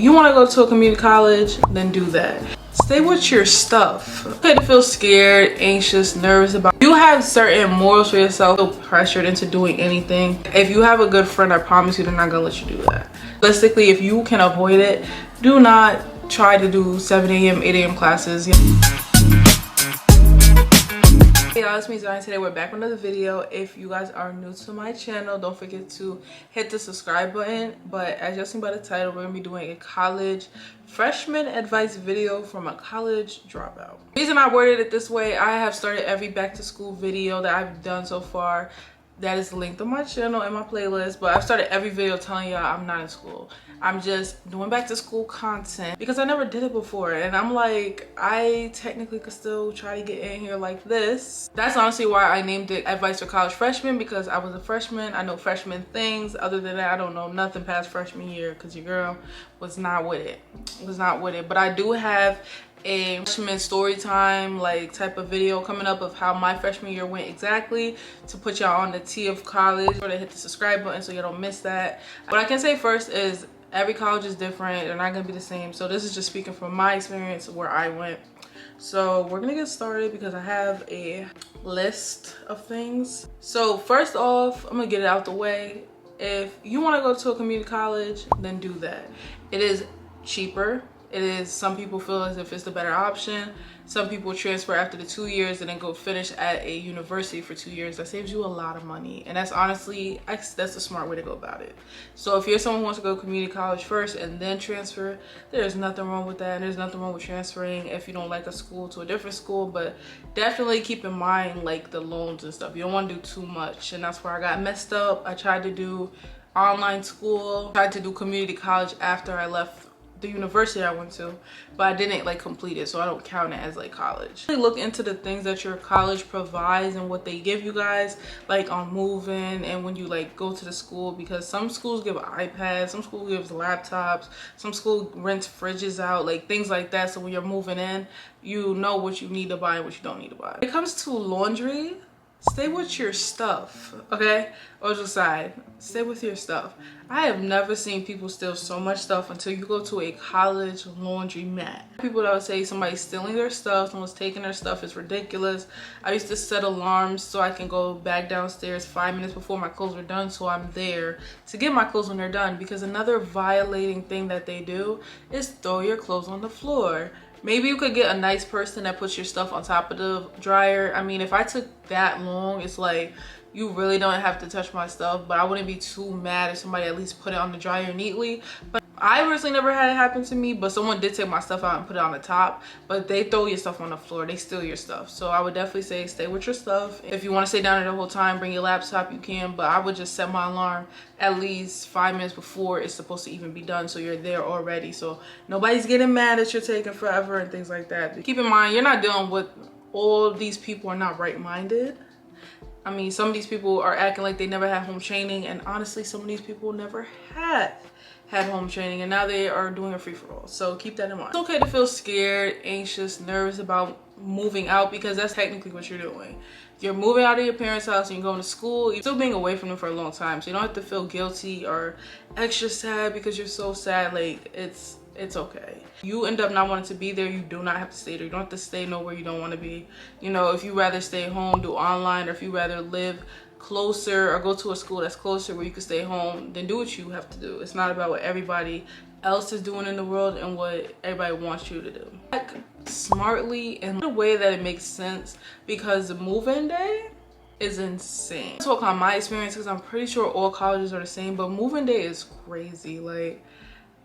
you want to go to a community college, then do that. Stay with your stuff. Okay to feel scared, anxious, nervous about. You have certain morals for yourself. Feel pressured into doing anything. If you have a good friend, I promise you they're not gonna let you do that. Realistically, if you can avoid it, do not try to do 7 a.m. 8 a.m. classes. Hey y'all, it's me Zion. Today we're back with another video. If you guys are new to my channel, don't forget to hit the subscribe button. But as you'll see by the title, we're gonna be doing a college freshman advice video from a college dropout. The reason I worded it this way, I have started every back to school video that I've done so far. That is linked on my channel and my playlist, but I've started every video telling y'all I'm not in school. I'm just doing back to school content because I never did it before, and I'm like, I technically could still try to get in here like this. That's honestly why I named it Advice for College Freshmen, because I was a freshman. I know freshman things. Other than that, I don't know nothing past freshman year because your girl was not with it. But I do have a freshman story time like type of video coming up of how my freshman year went exactly, to put y'all on the tea of college. Or to hit the subscribe button so you don't miss that. What I can say first is every college is different. They're not gonna be the same. So this is just speaking from my experience where I went. So we're gonna get started because I have a list of things. So first off, I'm gonna get it out the way. If you want to go to a community college, then do that. It is cheaper. It is, some people feel as if it's the better option. Some people transfer after the 2 years and then go finish at a university for 2 years. That saves you a lot of money, and that's honestly, that's the smart way to go about it. So if you're someone who wants to go to community college first and then transfer, there's nothing wrong with that, and there's nothing wrong with transferring if you don't like a school to a different school. But definitely keep in mind like the loans and stuff. You don't want to do too much, and that's where I got messed up. I tried to do online school, tried to do community college after I left the university I went to, but I didn't like complete it, so I don't count it as like college. Really look into the things that your college provides and what they give you guys, like on moving and when you like go to the school, because some schools give iPads, some school gives laptops, some school rents fridges out, like things like that. So when you're moving in, you know what you need to buy and what you don't need to buy. When it comes to laundry, stay with your stuff, okay? Other side, stay with your stuff. I have never seen people steal so much stuff until you go to a college laundromat. People that would say somebody's stealing their stuff, someone's taking their stuff, is ridiculous. I used to set alarms so I can go back downstairs 5 minutes before my clothes were done, so I'm there to get my clothes when they're done. Because another violating thing that they do is throw your clothes on the floor. Maybe you could get a nice person that puts your stuff on top of the dryer. I mean, if I took that long, it's like, you really don't have to touch my stuff, but I wouldn't be too mad if somebody at least put it on the dryer neatly. But I personally never had it happen to me, but someone did take my stuff out and put it on the top. But they throw your stuff on the floor, they steal your stuff. So I would definitely say stay with your stuff. If you want to stay down there the whole time, bring your laptop, you can, but I would just set my alarm at least 5 minutes before it's supposed to even be done, so you're there already, so nobody's getting mad that you're taking forever and things like that. Keep in mind, you're not dealing with all these people are not right-minded. I mean, some of these people are acting like they never had home training, and honestly, some of these people never had home training, and now they are doing a free-for-all. So keep that in mind. It's okay to feel scared, anxious, nervous about moving out, because that's technically what you're doing. You're moving out of your parents' house and you're going to school. You're still being away from them for a long time, so you don't have to feel guilty or extra sad because you're so sad. Like, it's okay. You end up not wanting to be there, you do not have to stay there. You don't have to stay nowhere you don't want to be. You know, if you rather stay home, do online, or if you rather live closer or go to a school that's closer where you can stay home, then do what you have to do. It's not about what everybody else is doing in the world and what everybody wants you to do. Like, smartly in a way that it makes sense, because the move-in day is insane. I'll talk on my experience because I'm pretty sure all colleges are the same, but move-in day is crazy. Like,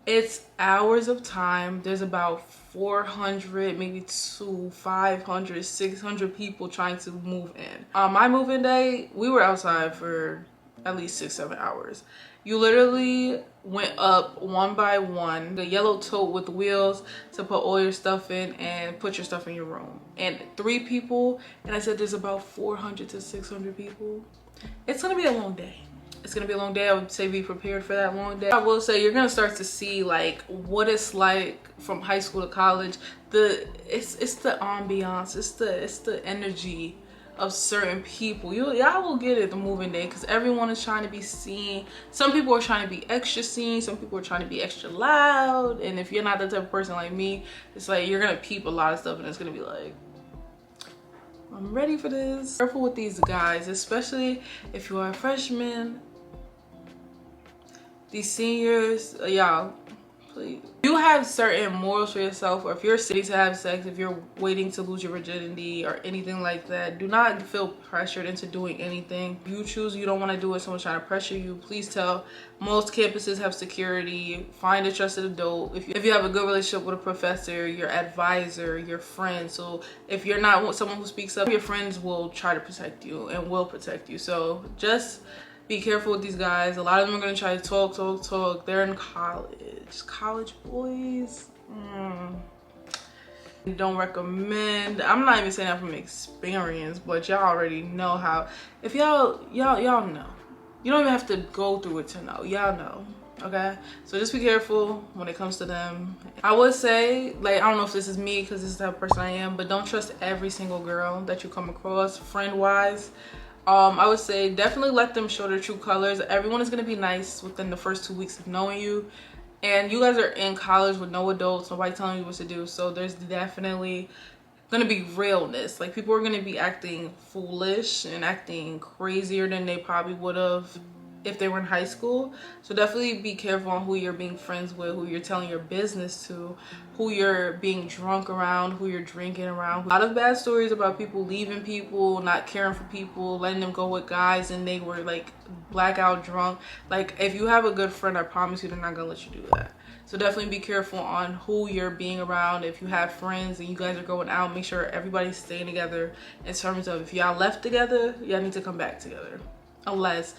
it's hours of time. There's about 400, maybe 500, 600 people trying to move in. On my move-in day, we were outside for at least 6-7 hours. You literally went up one by one, the yellow tote with wheels to put all your stuff in and put your stuff in your room. And 3 people, and I said there's about 400 to 600 people. It's gonna be a long day. It's gonna be a long day. I would say be prepared for that long day. I will say you're gonna start to see like what it's like from high school to college. It's the ambiance, it's the energy of certain people. Y'all will get it the moving day, because everyone is trying to be seen. Some people are trying to be extra seen, some people are trying to be extra loud, and if you're not the type of person like me, it's like you're gonna peep a lot of stuff and it's gonna be like, I'm ready for this. Careful with these guys, especially if you are a freshman. These seniors, y'all, please. You have certain morals for yourself, or if you're ready to have sex, if you're waiting to lose your virginity or anything like that, do not feel pressured into doing anything. You choose you don't want to do it, someone's trying to pressure you, please tell. Most campuses have security. Find a trusted adult. If you have a good relationship with a professor, your advisor, your friend. So if you're not someone who speaks up, your friends will try to protect you and will protect you. So just be careful with these guys. A lot of them are going to try to talk. They're in college boys. Don't recommend. I'm not even saying that from experience, but y'all already know how. If y'all know, you don't even have to go through it to know. Y'all know, okay? So just be careful when it comes to them. I would say, like, I don't know if this is me because this is the type of person I am, but don't trust every single girl that you come across friend wise. I would say definitely let them show their true colors. Everyone is going to be nice within the first 2 weeks of knowing you, and you guys are in college with no adults, nobody telling you what to do. So there's definitely going to be realness. Like, people are going to be acting foolish and acting crazier than they probably would have if they were in high school. So definitely be careful on who you're being friends with, who you're telling your business to, who you're being drunk around, who you're drinking around. A lot of bad stories about people leaving people, not caring for people, letting them go with guys and they were like blackout drunk. Like, if you have a good friend, I promise you they're not gonna let you do that. So definitely be careful on who you're being around. If you have friends and you guys are going out, make sure everybody's staying together in terms of if y'all left together, y'all need to come back together. Unless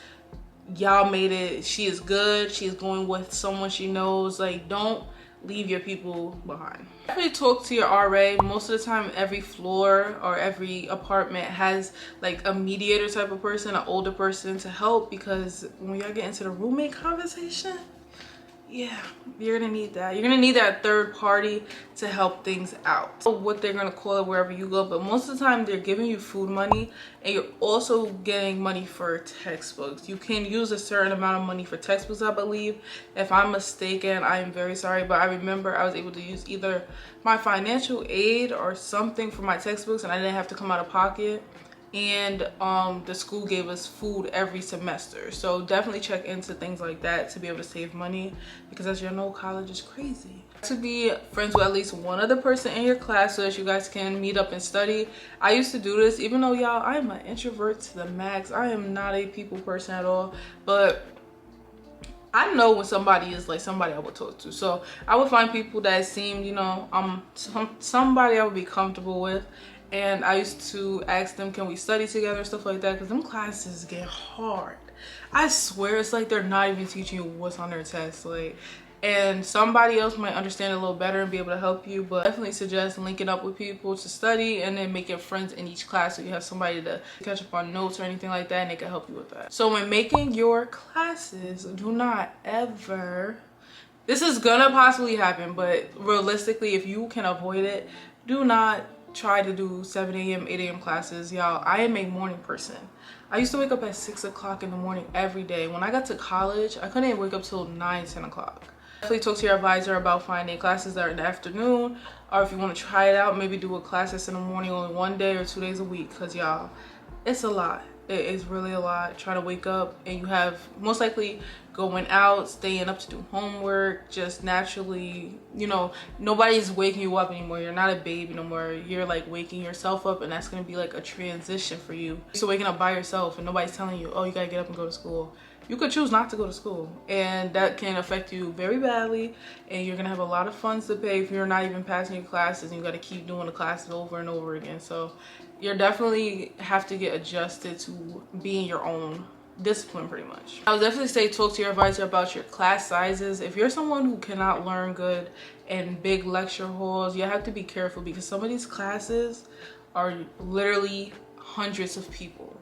y'all made it, she is good, she is going with someone she knows. Like, don't leave your people behind. Definitely talk to your RA. Most of the time, every floor or every apartment has like a mediator type of person, an older person to help, because when y'all get into the roommate conversation, yeah, you're gonna need that. You're gonna need that third party to help things out. What they're gonna call it wherever you go, but most of the time they're giving you food money, and you're also getting money for textbooks. You can use a certain amount of money for textbooks, I believe. If I'm mistaken, I am very sorry, but I remember I was able to use either my financial aid or something for my textbooks, and I didn't have to come out of pocket. And the school gave us food every semester. So definitely check into things like that to be able to save money, because as you know, college is crazy. To be friends with at least one other person in your class so that you guys can meet up and study. I used to do this, even though y'all, I am an introvert to the max. I am not a people person at all, but I know when somebody is like somebody I would talk to. So I would find people that seemed, you know, somebody I would be comfortable with. And I used to ask them, can we study together, stuff like that, because them classes get hard. I swear, it's like they're not even teaching you what's on their test. Like, and somebody else might understand it a little better and be able to help you, but definitely suggest linking up with people to study and then making friends in each class, so you have somebody to catch up on notes or anything like that, and they can help you with that. So when making your classes, do not ever, this is gonna possibly happen, but realistically, if you can avoid it, do not try to do 7 a.m. 8 a.m. classes. Y'all, I am a morning person. I used to wake up at 6 o'clock in the morning every day. When I got to college, I couldn't even wake up till 9, 10 o'clock. Definitely talk to your advisor about finding classes that are in the afternoon, or if you want to try it out, maybe do a class that's in the morning only 1 day or 2 days a week, because y'all, it's a lot. It is really a lot trying to wake up, and you have most likely going out, staying up to do homework, just naturally, you know, nobody's waking you up anymore. You're not a baby no more. You're like waking yourself up, and that's going to be like a transition for you. So waking up by yourself and nobody's telling you, oh, you got to get up and go to school. You could choose not to go to school, and that can affect you very badly, and you're gonna have a lot of funds to pay if you're not even passing your classes, and you got to keep doing the classes over and over again. So you definitely have to get adjusted to being your own discipline, pretty much. I would definitely say talk to your advisor about your class sizes. If you're someone who cannot learn good in big lecture halls, you have to be careful, because some of these classes are literally hundreds of people.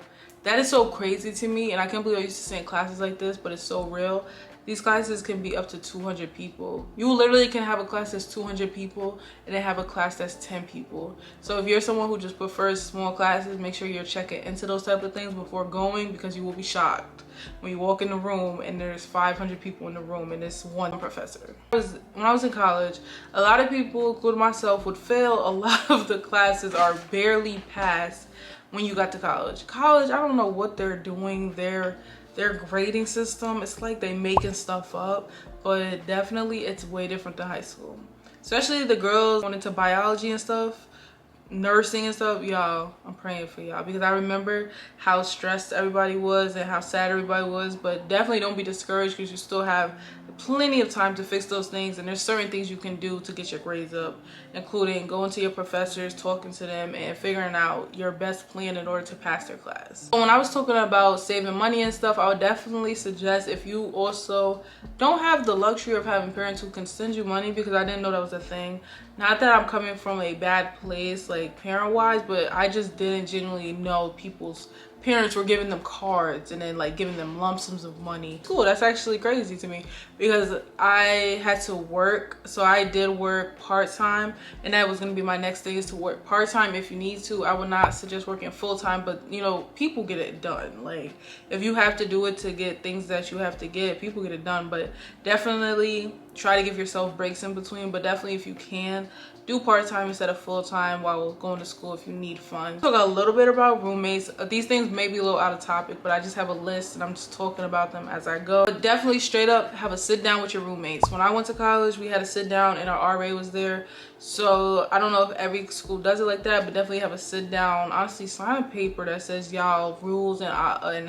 That is so crazy to me, and I can't believe I used to sit in classes like this, but it's so real. These classes can be up to 200 people. You literally can have a class that's 200 people and then have a class that's 10 people. So if you're someone who just prefers small classes, make sure you're checking into those type of things before going, because you will be shocked when you walk in the room and there's 500 people in the room and it's one professor. When I was in college, a lot of people, including myself, would fail a lot of the classes or barely pass when you got to college. College, I don't know what they're doing there. Their grading system, it's like they making stuff up, but definitely it's way different than high school. Especially the girls going into biology and stuff, nursing and stuff. Y'all, I'm praying for y'all, because I remember how stressed everybody was and how sad everybody was. But definitely don't be discouraged, because you still have plenty of time to fix those things, and there's certain things you can do to get your grades up, including going to your professors, talking to them, and figuring out your best plan in order to pass their class. So when I was talking about saving money and stuff, I would definitely suggest, if you also don't have the luxury of having parents who can send you money, because I didn't know that was a thing. Not that I'm coming from a bad place like parent wise, but I just didn't genuinely know people's parents were giving them cards and then like giving them lump sums of money. Cool, that's actually crazy to me, because I had to work. So I did work part-time, and that was going to be my next thing, is to work part-time if you need to. I would not suggest working full-time, but you know, people get it done. Like if you have to do it to get things that you have to get, people get it done. But definitely try to give yourself breaks in between, but definitely if you can, do part-time instead of full-time while going to school if you need fun. Talk a little bit about roommates. These things may be a little out of topic, but I just have a list and I'm just talking about them as I go. But definitely straight up have a sit down with your roommates. When I went to college, we had a sit down and our RA was there. So I don't know if every school does it like that, but definitely have a sit down. Honestly, sign a paper that says y'all rules and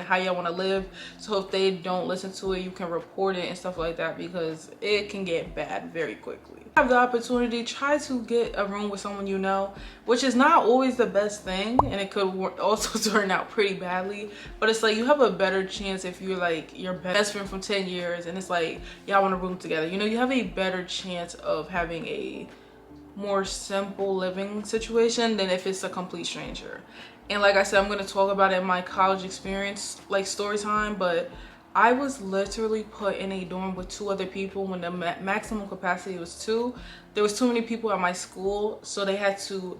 how y'all want to live. So if they don't listen to it, you can report it and stuff like that, because it can get bad very quickly. Have the opportunity, try to get a room with someone you know, which is not always the best thing, and it could also turn out pretty badly, but it's like you have a better chance if you're like your best friend from 10 years and it's like y'all want a room together. You know, you have a better chance of having a more simple living situation than if it's a complete stranger. And like I said, I'm going to talk about it in my college experience, like story time, but I was literally put in a dorm with 2 other people when the maximum capacity was 2. There was too many people at my school, so they had to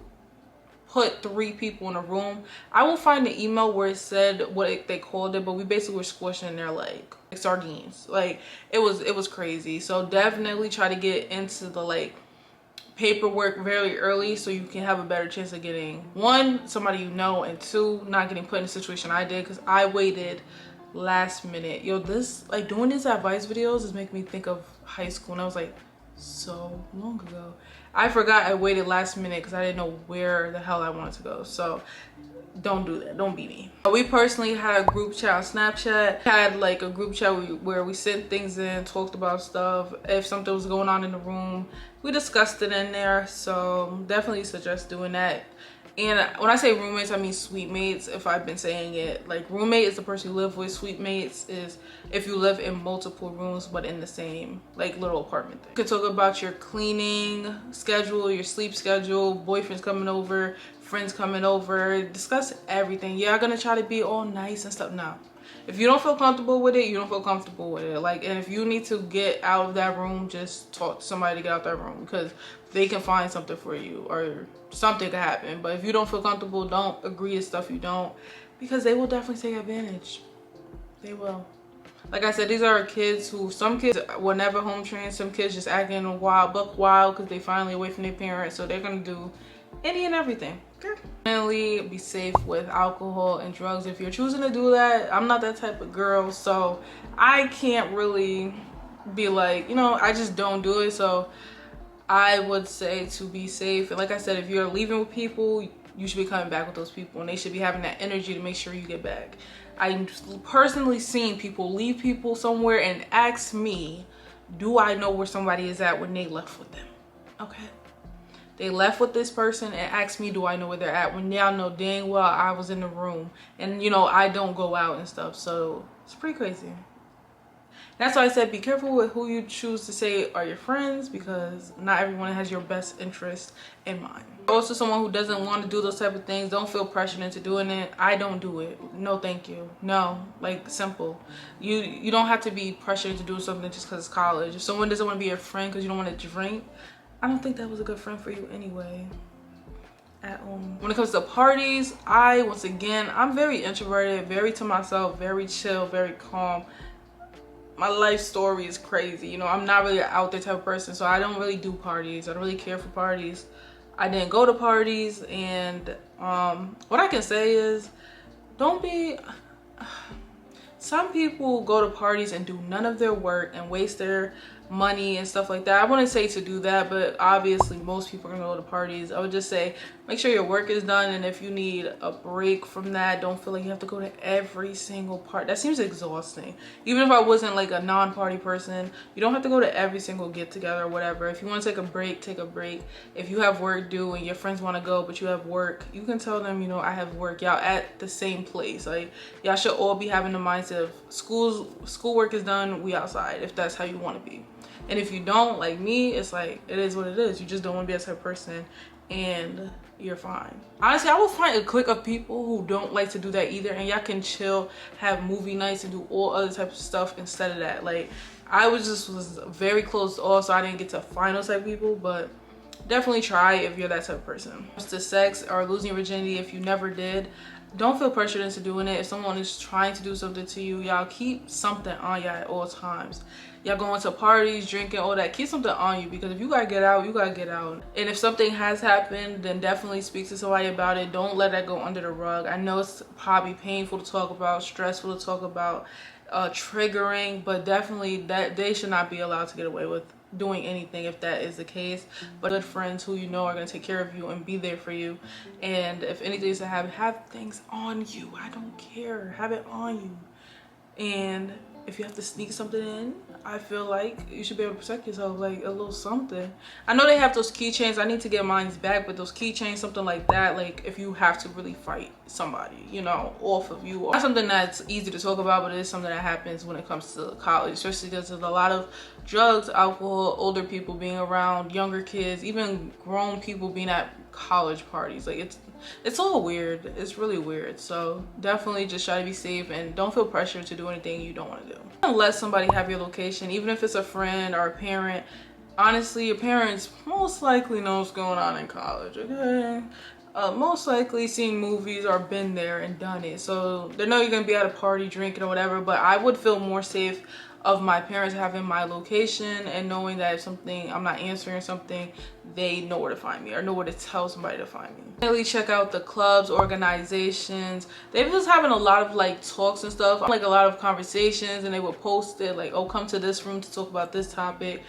put 3 people in a room. I will find the email where it said what they called it, but we basically were squishing in there like sardines. Like it was crazy. So definitely try to get into the like paperwork very early, so you can have a better chance of getting, 1, somebody you know, and 2, not getting put in a situation I did, because I waited last minute. Yo, this, like, doing these advice videos is making me think of high school, and I was like, so long ago. I forgot I waited last minute because I didn't know where the hell I wanted to go. So don't do that, don't be me. We personally had a group chat on Snapchat, had like a group chat where we sent things in, talked about stuff. If something was going on in the room, we discussed it in there. So definitely suggest doing that. And when I say roommates, I mean suite mates, if I've been saying it. Like roommate is the person you live with. Suite mates is if you live in multiple rooms but in the same like little apartment thing. You could talk about your cleaning schedule, your sleep schedule, boyfriends coming over, friends coming over, discuss everything. You're gonna try to be all nice and stuff. No. If you don't feel comfortable with it, you don't feel comfortable with it. Like, and if you need to get out of that room, just talk to somebody to get out that room, because they can find something for you or something could happen. But if you don't feel comfortable, don't agree to stuff you don't, because they will definitely take advantage. They will. Like I said, these are kids who, some kids were never home trained, some kids just acting wild, buck wild because they finally away from their parents, so they're gonna do any and everything. Okay. Definitely be safe with alcohol and drugs if you're choosing to do that. I'm not that type of girl, so I can't really be like, you know, I just don't do it. So I would say to be safe. And like I said, if you're leaving with people, you should be coming back with those people, and they should be having that energy to make sure you get back. I've personally seen people leave people somewhere and ask me, do I know where somebody is at when they left with them? Okay. They left with this person and asked me, do I know where they're at, when y'all know dang well I was in the room, and you know I don't go out and stuff. So it's pretty crazy. That's why I said be careful with who you choose to say are your friends, because not everyone has your best interest in mind. Also, someone who doesn't want to do those type of things, don't feel pressured into doing it. I don't do it. No, thank you. No, like, simple. You don't have to be pressured to do something just because it's college. If someone doesn't want to be your friend because you don't want to drink, I don't think that was a good friend for you anyway. At all. When it comes to parties, once again, I'm very introverted, very to myself, very chill, very calm. My life story is crazy. You know, I'm not really an out there type of person, so I don't really do parties. I don't really care for parties. I didn't go to parties, and what I can say is, don't be. Some people go to parties and do none of their work and waste their money and stuff like that. I wouldn't say to do that, but obviously most people are gonna go to parties. I would just say make sure your work is done, and if you need a break from that, don't feel like you have to go to every single party. That seems exhausting. Even if I wasn't like a non-party person, you don't have to go to every single get together or whatever. If you want to take a break, take a break. If you have work due and your friends want to go but you have work, you can tell them, you know, I have work. Y'all at the same place. Like, y'all should all be having the mindset of schoolwork is done, we outside, if that's how you want to be. And if you don't, like me, it's like, it is what it is. You just don't want to be that type of person, and you're fine. Honestly, I will find a clique of people who don't like to do that either, and y'all can chill, have movie nights, and do all other types of stuff instead of that. Like, I was very close off, so I didn't get to find those type of people, but definitely try if you're that type of person. As to sex or losing your virginity, if you never did, don't feel pressured into doing it. If someone is trying to do something to you, y'all keep something on y'all at all times. Y'all going to parties, drinking, all that, keep something on you, because if you gotta get out, you gotta get out. And if something has happened, then definitely speak to somebody about it. Don't let that go under the rug. I know it's probably painful to talk about, stressful to talk about, triggering, but definitely that they should not be allowed to get away with doing anything if that is the case. But good friends who you know are going to take care of you and be there for you, and if anything is to have things on you, I don't care, have it on you. And if you have to sneak something in, I feel like you should be able to protect yourself, like a little something. I know they have those keychains. I need to get mine back, but those keychains, something like that, like if you have to really fight somebody, you know, off of you. Not something that's easy to talk about, but it is something that happens when it comes to college, especially because there's a lot of drugs, alcohol, older people being around, younger kids, even grown people being at college parties. Like, it's all weird. It's really weird. So definitely just try to be safe, and don't feel pressured to do anything you don't want to do. Don't let somebody have your location, even if it's a friend or a parent. Honestly, your parents most likely know what's going on in college, okay? Most likely seen movies or been there and done it, so they know you're gonna be at a party drinking or whatever. But I would feel more safe of my parents having my location and knowing that if something, I'm not answering something, they know where to find me or know where to tell somebody to find me. Really check out the clubs, organizations. They've just having a lot of like talks and stuff, like a lot of conversations, and they would post it like, oh, come to this room to talk about this topic.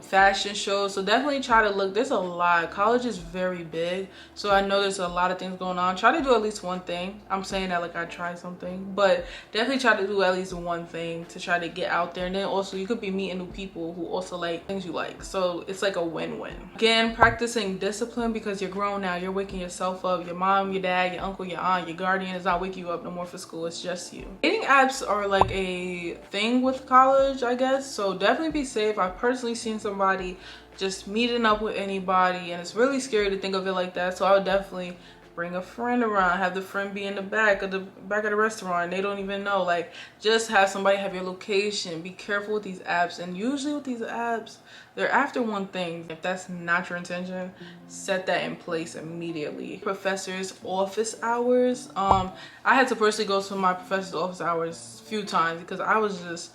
Fashion shows, so definitely try to look. There's a lot. College is very big, so I know there's a lot of things going on. Try to do at least one thing. I'm saying that like I tried something, but definitely try to do at least one thing to try to get out there. And then also you could be meeting new people who also like things you like, so it's like a win-win. Again, practicing discipline, because you're grown now. You're waking yourself up. Your mom, your dad, your uncle, your aunt, your guardian is not waking you up no more for school. It's just you. Dating apps are like a thing with college, I guess, so definitely be safe. I personally seen somebody just meeting up with anybody, and it's really scary to think of it like that. So I would definitely bring a friend around, have the friend be in the back of the restaurant, and they don't even know. Like, just have somebody have your location. Be careful with these apps, and usually with these apps, they're after one thing. If that's not your intention, set that in place immediately. Professors' office hours. I had to personally go to my professor's office hours a few times, because I was just,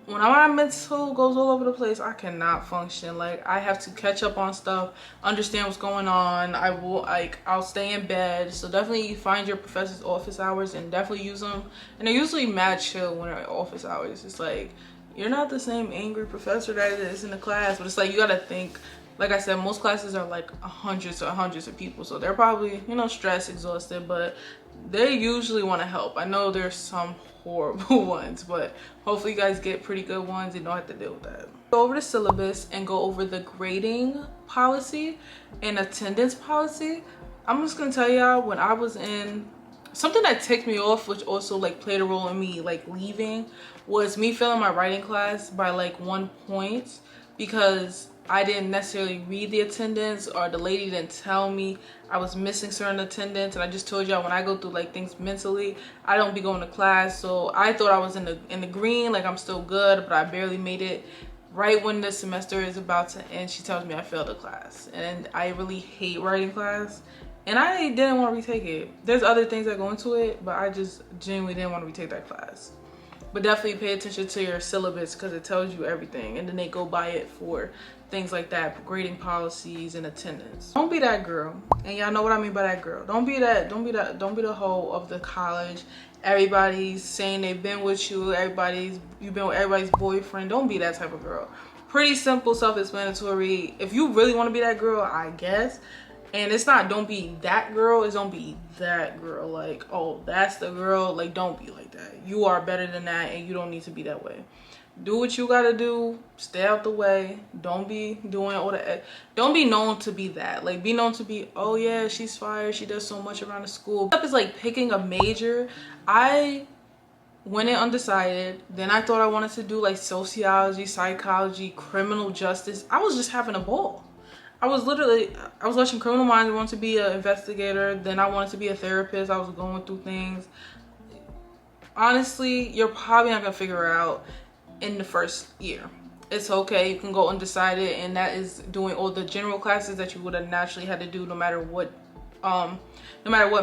when my mental goes all over the place, I cannot function. Like, I have to catch up on stuff, understand what's going on. I'll stay in bed. So definitely find your professor's office hours and definitely use them. And they're usually mad chill when they're at office hours. It's like, you're not the same angry professor that is in the class, but it's like, you gotta think. Like I said, most classes are like hundreds of people, so they're probably, you know, stressed, exhausted, but they usually want to help. I know there's some horrible ones, but hopefully you guys get pretty good ones and don't have to deal with that. Go over the syllabus and go over the grading policy and attendance policy. I'm just gonna tell y'all, when I was in something that ticked me off, which also like played a role in me like leaving, was me failing my writing class by like 1 point because I didn't necessarily read the attendance, or the lady didn't tell me I was missing certain attendance. And I just told y'all, when I go through like things mentally, I don't be going to class. So I thought I was in the green, like I'm still good, but I barely made it. Right when the semester is about to end, she tells me I failed a class, and I really hate writing class, and I didn't want to retake it. There's other things that go into it, but I just genuinely didn't want to retake that class. But definitely pay attention to your syllabus, because it tells you everything, and then they go by it for things like that, grading policies and attendance. Don't be that girl, and y'all know what I mean by that girl. Don't be the hoe of the college. Everybody's saying they've been with you, you've been with everybody's boyfriend. Don't be that type of girl. Pretty simple, self-explanatory. If you really want to be that girl, I guess. And it's not don't be that girl, it's don't be that girl. Like, oh, that's the girl. Like, don't be like that. You are better than that, and you don't need to be that way. Do what you gotta do. Stay out the way. Don't be doing all the, don't be known to be that. Like, be known to be, oh yeah, she's fire, she does so much around the school. It's like picking a major. I went in undecided. Then I thought I wanted to do like sociology, psychology, criminal justice. I was just having a ball. I was watching Criminal Minds. I wanted to be an investigator. Then I wanted to be a therapist. I was going through things. Honestly, you're probably not gonna figure it out in the first year. It's okay. You can go undecided, and that is doing all the general classes that you would have naturally had to do no matter what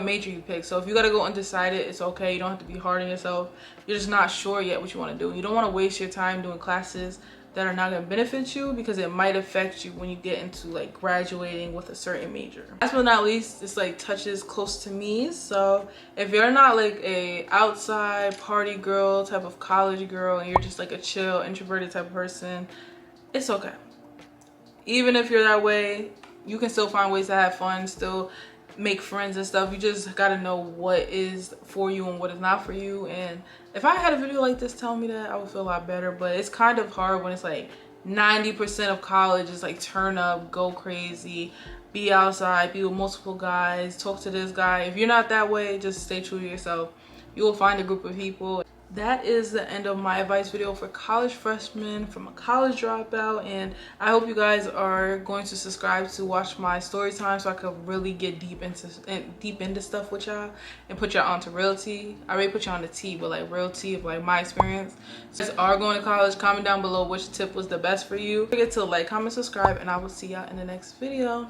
major you pick. So if you gotta go undecided, it's okay. You don't have to be hard on yourself. You're just not sure yet what you want to do. You don't want to waste your time doing classes that are not going to benefit you, because it might affect you when you get into like graduating with a certain major. Last but not least, this like touches close to me. So if you're not like a outside party girl type of college girl, and you're just like a chill introverted type of person, it's okay. Even if you're that way, you can still find ways to have fun, still make friends and stuff. You just gotta know what is for you and what is not for you. And if I had a video like this telling me that, I would feel a lot better. But it's kind of hard when it's like 90% of college is like turn up, go crazy, be outside, be with multiple guys, talk to this guy. If you're not that way, just stay true to yourself. You will find a group of people. That is the end of my advice video for college freshmen from a college dropout, and I hope you guys are going to subscribe to watch my story time, so I could really get deep into stuff with y'all and put y'all onto real tea. I already put y'all on the tea, but like real tea of like my experience. So if you guys are going to college, comment down below which tip was the best for you. Don't forget to like, comment, subscribe, and I will see y'all in the next video.